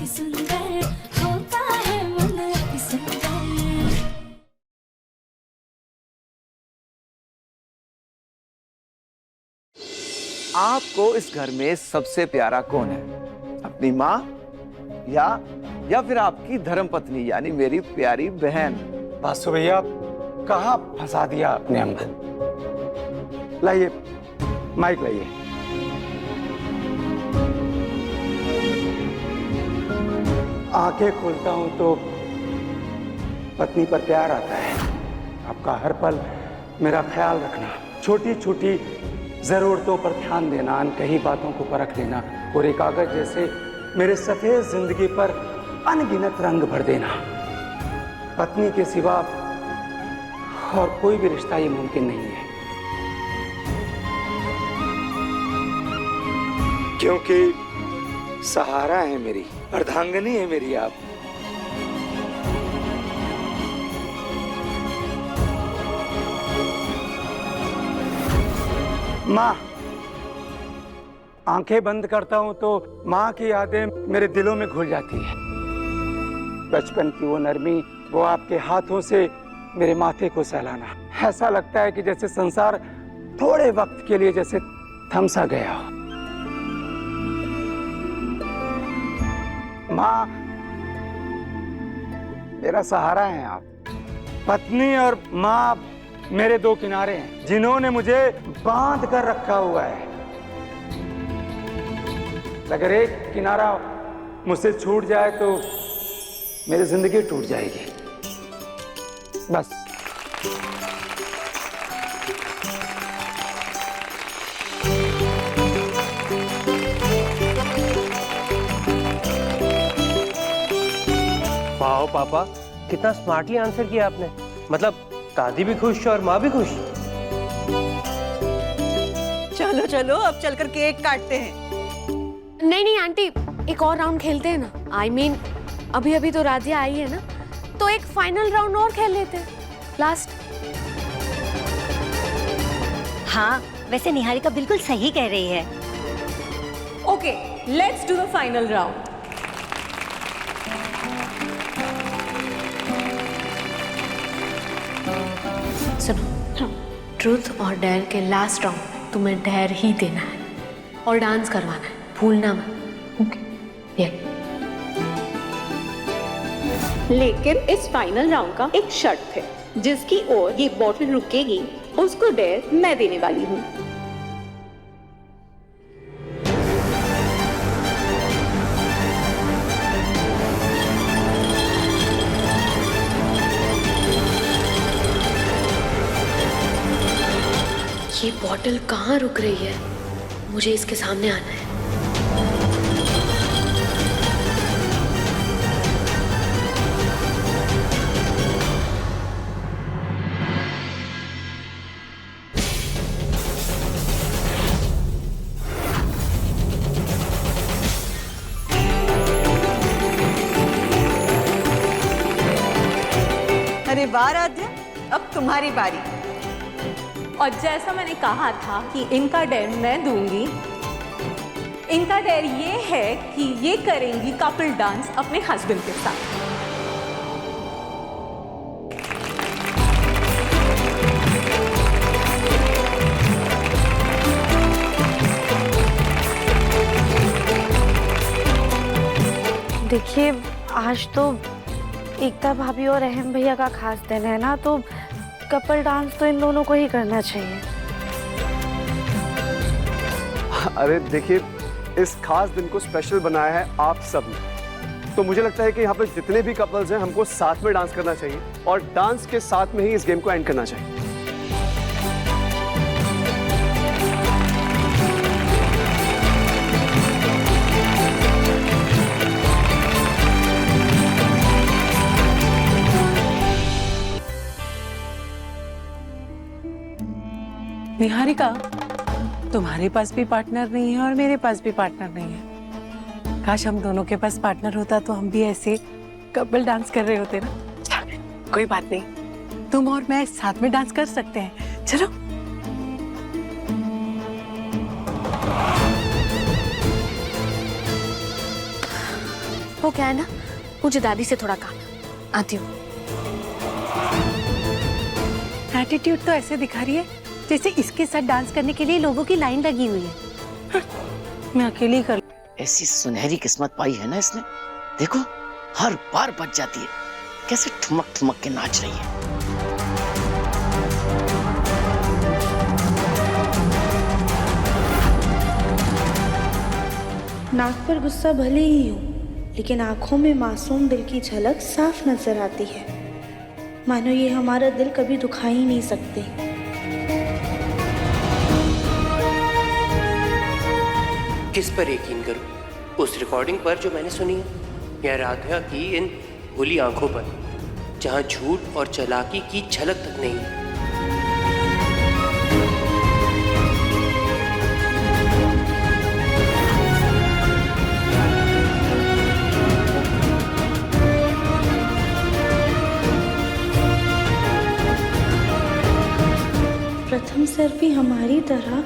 अति सुंदर होता है मन अति सुंदर। आपको इस घर में सबसे प्यारा कौन है? अपनी माँ या फिर आपकी धर्मपत्नी यानी मेरी प्यारी बहन? बासु भैया, कहाँ फंसा दिया आपने हमको? लाइए माइक लाइए। आंखें खोलता हूं तो पत्नी पर प्यार आता है। आपका हर पल मेरा ख्याल रखना, छोटी छोटी जरूरतों पर ध्यान देना, अनकही बातों को परख लेना और एक कागज जैसे मेरे सफेद जिंदगी पर अनगिनत रंग भर देना। पत्नी के सिवा और कोई भी रिश्ता ये मुमकिन नहीं है, क्योंकि सहारा है मेरी, अर्धांगिनी है मेरी आप। माँ, आंखें बंद करता हूं तो माँ की यादें मेरे दिलों में घुल जाती है। बचपन की वो नरमी, वो आपके हाथों से मेरे माथे को सहलाना, ऐसा लगता है कि जैसे संसार थोड़े वक्त के लिए जैसे थम सा गया हो। माँ, मेरा सहारा है आप। पत्नी और माँ मेरे दो किनारे हैं जिन्होंने मुझे बांध कर रखा हुआ है। अगर एक किनारा मुझसे छूट जाए तो मेरी जिंदगी टूट जाएगी। बस वाह पापा, कितना स्मार्टली आंसर किया आपने। मतलब दादी भी खुश और माँ भी खुश। चलो चलो, अब चलकर केक काटते हैं। नहीं नहीं आंटी, एक और राउंड खेलते हैं ना। I mean, अभी अभी तो राजिया आई है ना, तो एक फाइनल राउंड और खेल लेते हैं, लास्ट। हाँ, वैसे निहारिका बिल्कुल सही कह रही है। Okay, let's do the final round. सुनो, ट्रूथ और डेयर के लास्ट राउंड तुम्हें डेयर ही देना है और डांस करवाना है, भूलना मत। ओके? लेकिन इस फाइनल राउंड का एक शर्त है, जिसकी ओर ये बॉटल रुकेगी उसको डेयर मैं देने वाली हूँ। ये बॉटल कहाँ रुक रही है? मुझे इसके सामने आना है। अरे वाह राध्या, अब तुम्हारी बारी। और जैसा मैंने कहा था कि इनका डेयर मैं दूंगी, इनका डेयर ये है कि ये करेंगी कपल डांस अपने हस्बैंड के साथ। देखिए, आज तो एकता भाभी और रहम भैया का खास दिन है ना, तो कपल डांस तो इन दोनों को ही करना चाहिए। अरे देखिए, इस खास दिन को स्पेशल बनाया है आप सब ने, तो मुझे लगता है कि यहाँ पे जितने भी कपल्स हैं हमको साथ में डांस करना चाहिए और डांस के साथ में ही इस गेम को एंड करना चाहिए। निहारिका, तुम्हारे पास भी पार्टनर नहीं है और मेरे पास भी पार्टनर नहीं है। काश हम दोनों के पास पार्टनर होता तो हम भी ऐसे कपल डांस कर रहे होते ना। कोई बात नहीं, तुम और मैं साथ में डांस कर सकते हैं। चलो। वो क्या है ना, मुझे दादी से थोड़ा काम है, आती हूँ। एटीट्यूड तो ऐसे दिखा रही है जैसे इसके साथ डांस करने के लिए लोगों की लाइन लगी हुई है। हाँ, मैं अकेली ही कर। ऐसी सुनहरी किस्मत पाई है ना इसने, देखो हर बार बच जाती है, कैसे ठुमक ठुमक के नाच रही है। नाक पर गुस्सा भले ही हो, लेकिन आंखों में मासूम दिल की झलक साफ नजर आती है, मानो ये हमारा दिल कभी दुखा ही नहीं सकते। किस पर यकीन करूं, उस रिकॉर्डिंग पर जो मैंने सुनी है, या राधिका की इन भोली आंखों पर जहां झूठ और चालाकी की झलक तक नहीं है। प्रथम सर भी हमारी तरह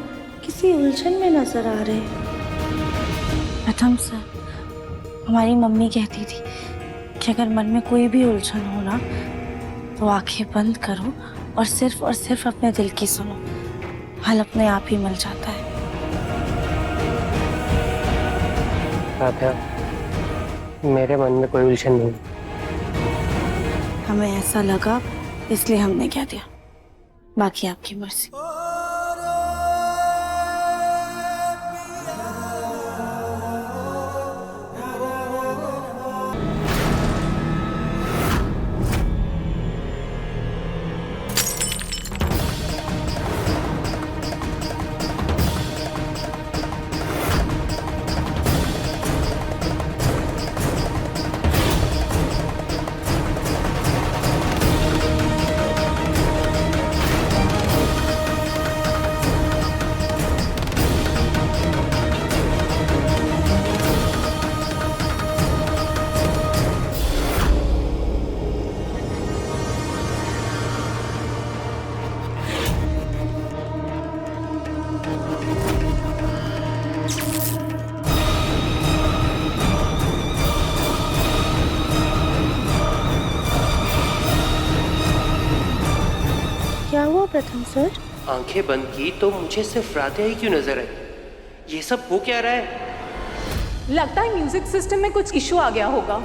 किसी उलझन में नजर आ रहे हैं। प्रथम सर, हमारी मम्मी कहती थी कि अगर मन में कोई भी उलझन हो ना तो आंखें बंद करो और सिर्फ अपने दिल की सुनो, हल अपने आप ही मिल जाता है। राधा, मेरे मन में कोई उलझन नहीं। हमें ऐसा लगा इसलिए हमने कह दिया, बाकी आपकी मर्जी। क्या हुआ प्रथम सर? आंखें बंद की तो मुझे सिर्फ राधा ही क्यों नजर आई? ये सब हो क्या रहा है? लगता है म्यूजिक सिस्टम में कुछ इशू आ गया होगा।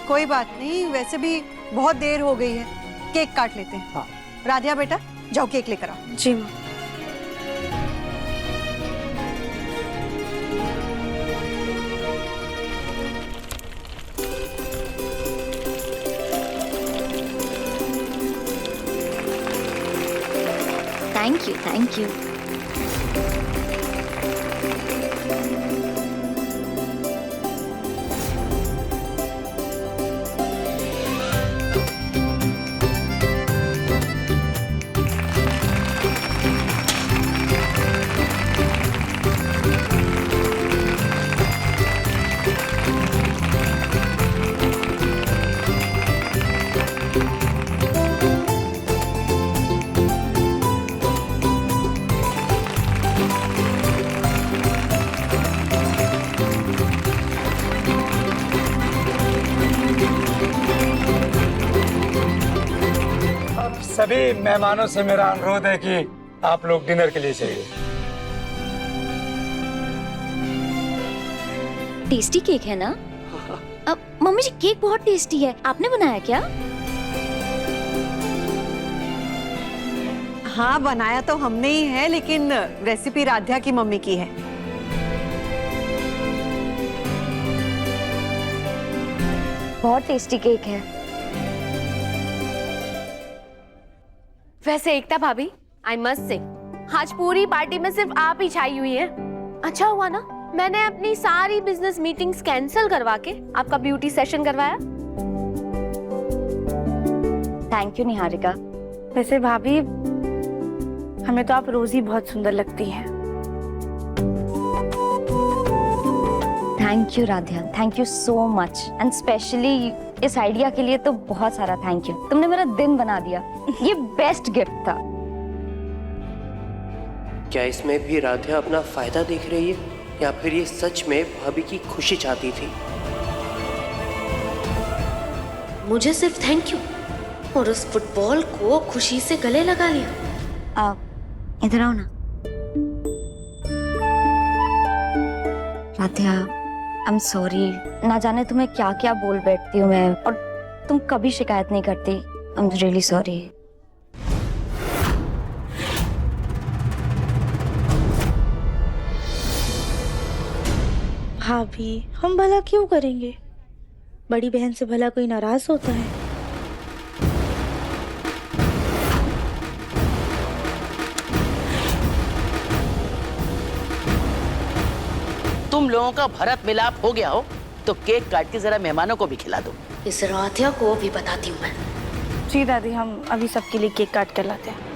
कोई बात नहीं, वैसे भी बहुत देर हो गई है, केक काट लेते हैं। हाँ। राधिया बेटा, जाओ केक लेकर आओ। जी माँ। Thank you. सभी मेहमानों से मेरा अनुरोध है कि आप लोग डिनर के लिए चलिए। टेस्टी केक है ना? अब मम्मी जी, केक बहुत टेस्टी है, आपने बनाया क्या? हाँ, बनाया तो हमने ही है, लेकिन रेसिपी राधिया की मम्मी की है। बहुत टेस्टी केक है। वैसे एकता भाभी, आई मस्ट से, आज पूरी पार्टी में सिर्फ आप ही छाई हुई हैं। अच्छा हुआ ना मैंने अपनी सारी बिजनेस मीटिंग्स कैंसिल करवा के आपका ब्यूटी सेशन करवाया। Thank you Niharika. वैसे भाभी, हमें तो आप रोज ही बहुत सुंदर लगती हैं। Thank you Radhiya, thank you so much, and specially इस आइडिया के लिए तो बहुत सारा थैंक यू। तुमने मेरा दिन बना दिया, ये बेस्ट गिफ्ट था। क्या इसमें भी राधिया अपना फायदा देख रही है? या फिर ये सच में भाभी की खुशी चाहती थी? मुझे सिर्फ थैंक यू और उस फुटबॉल को खुशी से गले लगा लिया। इधर आओ ना। Radhiya, I am sorry. ना जाने तुम्हें क्या क्या बोल बैठती हूँ मैं, और तुम कभी शिकायत नहीं करती। I am really sorry. भाभी, हम भला क्यों करेंगे? बड़ी बहन से भला कोई नाराज होता है? तुम लोगों का भरत मिलाप हो गया हो तो केक काट के जरा मेहमानों को भी खिला दो। इस राधिया को भी बताती हूँ मैं। जी दादी, हम अभी सबके लिए केक काट कर लाते हैं।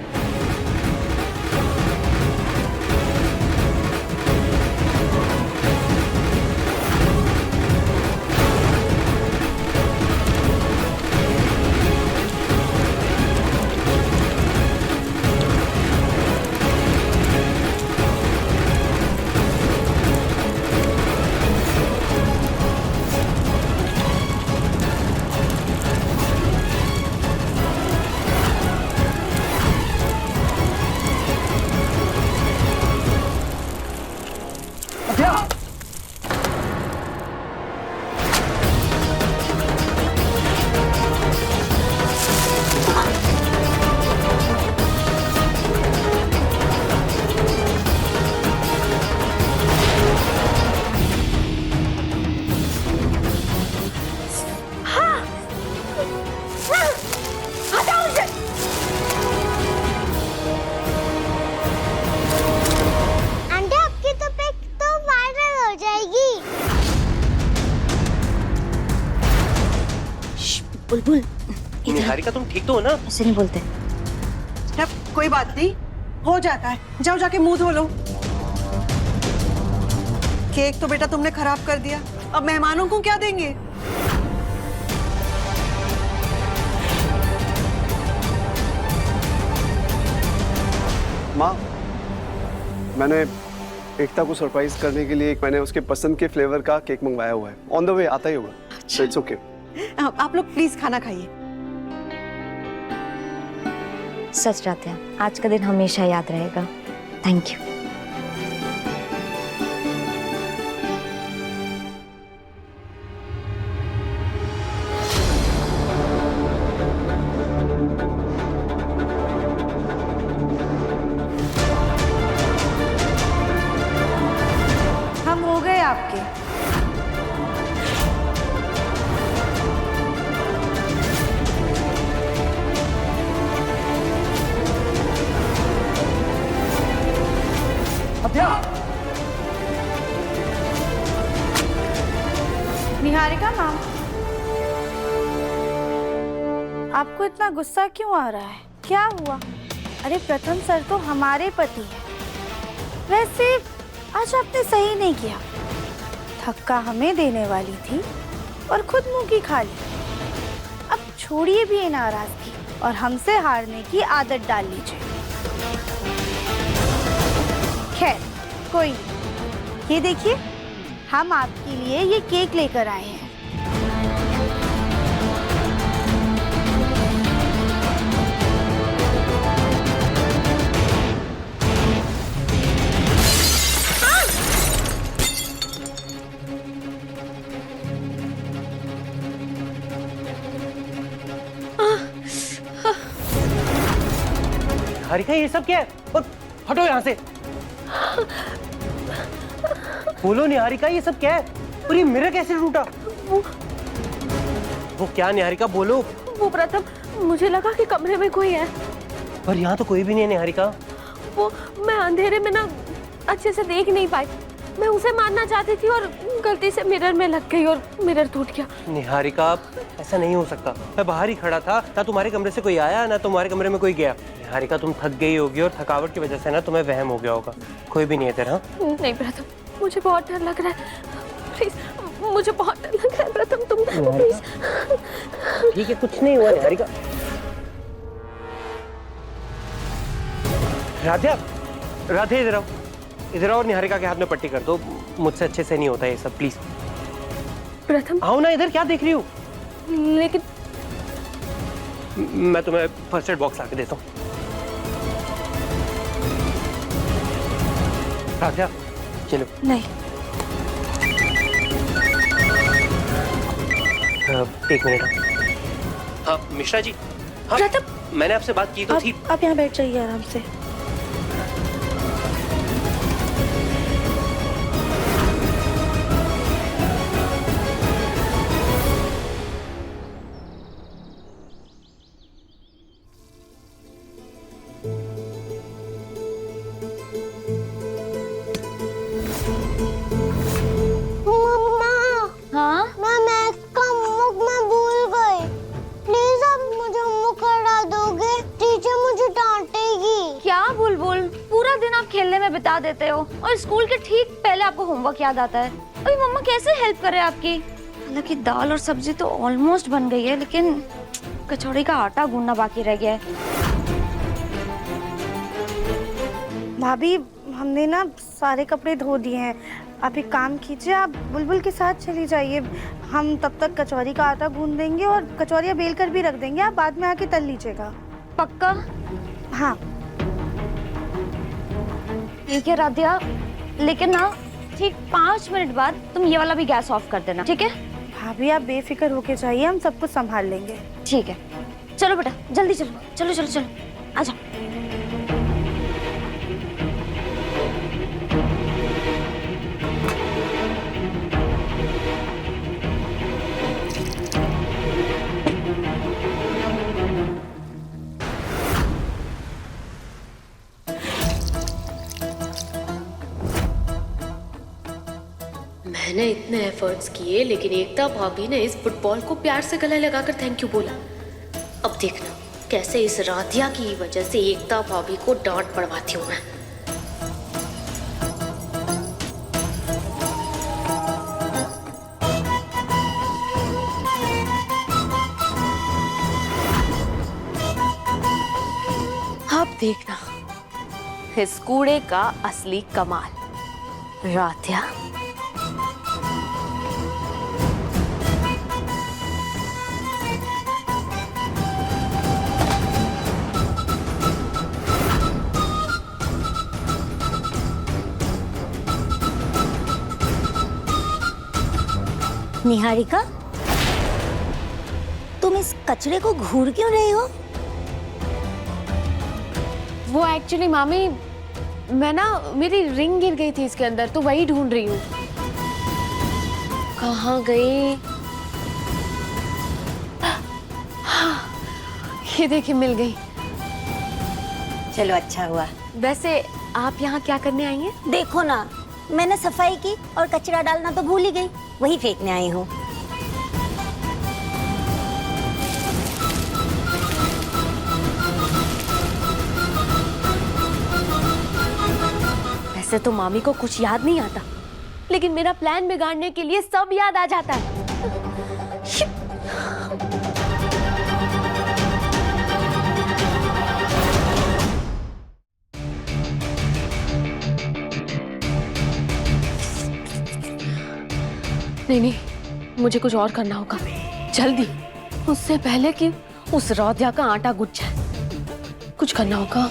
बुलबुल, निहारिका तुम ठीक तो हो ना? ऐसे नहीं बोलते। अब कोई बात नहीं, हो जाता है। जाओ जाके मुंह धो लो। केक तो बेटा तुमने खराब कर दिया, अब मेहमानों को क्या देंगे? माँ, मैंने एकता को सरप्राइज करने के लिए मैंने उसके पसंद के फ्लेवर का केक मंगवाया हुआ है। ऑन द वे आता ही होगा। So it's okay. आप लोग प्लीज खाना खाइए। सच राधिया, आज का दिन हमेशा याद रहेगा। Thank you. हम हो गए आपके। निहारिका मैम, आपको इतना गुस्सा क्यों आ रहा है? क्या हुआ? अरे प्रथम सर तो हमारे पति हैं। वैसे आज आपने सही नहीं किया। धक्का हमें देने वाली थी और खुद मुंह की खा ली। अब छोड़िए भी ये नाराजगी और हमसे हारने की आदत डाल लीजिए। खैर कोई नहीं। ये देखिए, हम आपके लिए ये केक लेकर आए हैं। निहारिका ये सब क्या है? और हटो यहाँ से। बोलो निहारिका ये सब क्या है? और ये मिरर कैसे टूटा? वो क्या निहारिका, बोलो। वो प्रथम, मुझे लगा कि कमरे में कोई है, पर यहाँ तो कोई भी नहीं है निहारिका। वो मैं अंधेरे में ना अच्छे से देख नहीं पाई। मैं उसे मारना चाहती थी और गलती से मिरर में लग गई और मिरर टूट गया। निहारिका ऐसा नहीं हो सकता। मैं बाहर ही खड़ा था, ना तुम्हारे कमरे से कोई आया ना तुम्हारे कमरे में कोई गया। निहारिका तुम थक गई होगी और थकावट की वजह से ना तुम्हें वहम हो गया होगा। कोई भी नहीं है तेरा। नहीं प्रथम, मुझे बहुत डर लग रहा है। प्लीज, मुझे बहुत डर लग रहा है प्रथम, तुम प्लीज। ठीक है, कुछ नहीं हुआ निहारिका। राधे, राधे इधर आओ। इधर आओ और निहारिका के हाथ में पट्टी कर दो। मुझसे अच्छे से नहीं होता ये सब, प्लीज। प्रथम, आओ ना इधर, क्या देख रही हो? लेकिन मैं तुम्हें फर्स्ट एड बॉक्स लाके देता हूँ। राधा, चलो। नहीं, एक मिनट। हाँ मिश्रा जी, हाँ मैंने आपसे बात की तो थी। आप यहाँ बैठ जाइए आराम से। हाँ मैं मैथ का होमवर्क मैं भूल गई। प्लीज आप मुझे होमवर्क करा दोगे? टीचर मुझे डांटेगी। क्या बुलबुल, पूरा दिन आप खेलने में बिता देते हो और स्कूल के ठीक पहले आपको होमवर्क याद आता है। अभी मम्मा कैसे हेल्प करे आपकी? हालांकि दाल और सब्जी तो ऑलमोस्ट बन गई है, लेकिन कचौड़ी का आटा गूंदना बाकी रह गया है। भाभी, हमने ना सारे कपड़े धो दिए हैं। आप एक काम कीजिए, आप बुलबुल के साथ चली जाइए। हम तब तक कचौरी का आटा गूंद देंगे और कचौरियाँ बेल कर भी रख देंगे। आप बाद में आके तल लीजिएगा। पक्का? हाँ ठीक है राधिया, लेकिन ना ठीक 5 मिनट बाद तुम ये वाला भी गैस ऑफ कर देना, ठीक है? भाभी, आप बेफिक्र होके जाइए, हम सब कुछ संभाल लेंगे। ठीक है, चलो बेटा जल्दी चलो, चलो चलो चलो, आ जाओ। मैंने इतने एफर्ट्स किए, लेकिन एकता भाभी ने इस फुटबॉल को प्यार से गले लगाकर थैंक यू बोला। अब देखना कैसे इस राधिया की वजह से एकता भाभी को डांट पड़वाती हूँ मैं। अब देखना इस कूड़े का असली कमाल। राधिया, निहारिका, तुम इस कचरे को घूर क्यों रही हो? वो एक्चुअली मामी, मैं ना, मेरी रिंग गिर गई थी इसके अंदर, तो वही ढूंढ रही हूँ। कहाँ गई? हाँ, ये देखिए मिल गई। चलो अच्छा हुआ। वैसे आप यहाँ क्या करने आई हैं? देखो ना, मैंने सफाई की और कचरा डालना तो भूल ही गई, वही फेंकने आई हूँ। वैसे तो मामी को कुछ याद नहीं आता, लेकिन मेरा प्लान बिगाड़ने के लिए सब याद आ जाता है। नहीं, मुझे कुछ और करना होगा जल्दी, उससे पहले कि उस राधिया का आटा गुज जाए। कुछ करना होगा।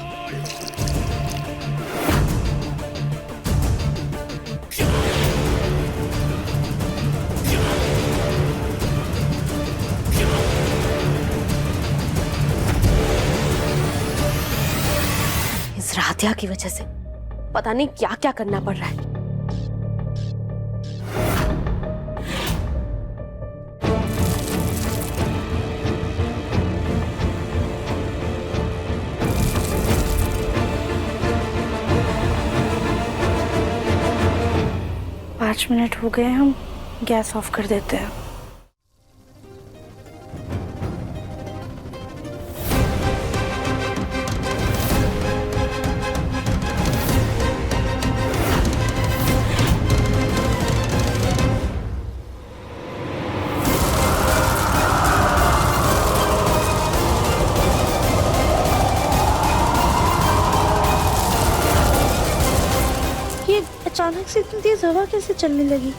इस राधिया की वजह से पता नहीं क्या क्या करना पड़ रहा है। पाँच मिनट हो गए, हम गैस ऑफ कर देते हैं। अचानक से इतनी तेज हवा कैसे चलने लगी?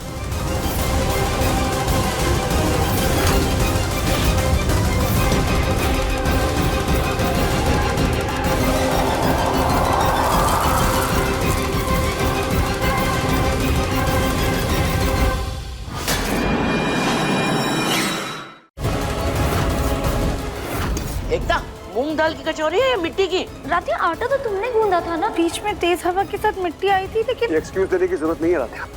एकता, मूंग दाल की कचौरी है या मिट्टी की? राधिया आटा तो तुमने गूंदा था ना? बीच में तेज हवा के साथ मिट्टी आई थी, लेकिन एक्सक्यूज देने की जरूरत नहीं है राधिया।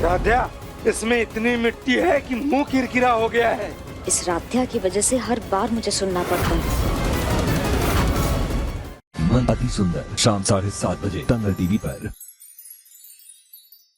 राध्या, इसमें इतनी मिट्टी है कि मुंह किरकिरा हो गया है। इस राधिया की वजह से हर बार मुझे सुनना पड़ता है। मन अति सुंदर शाम 7:30 बजे तंगल टीवी पर।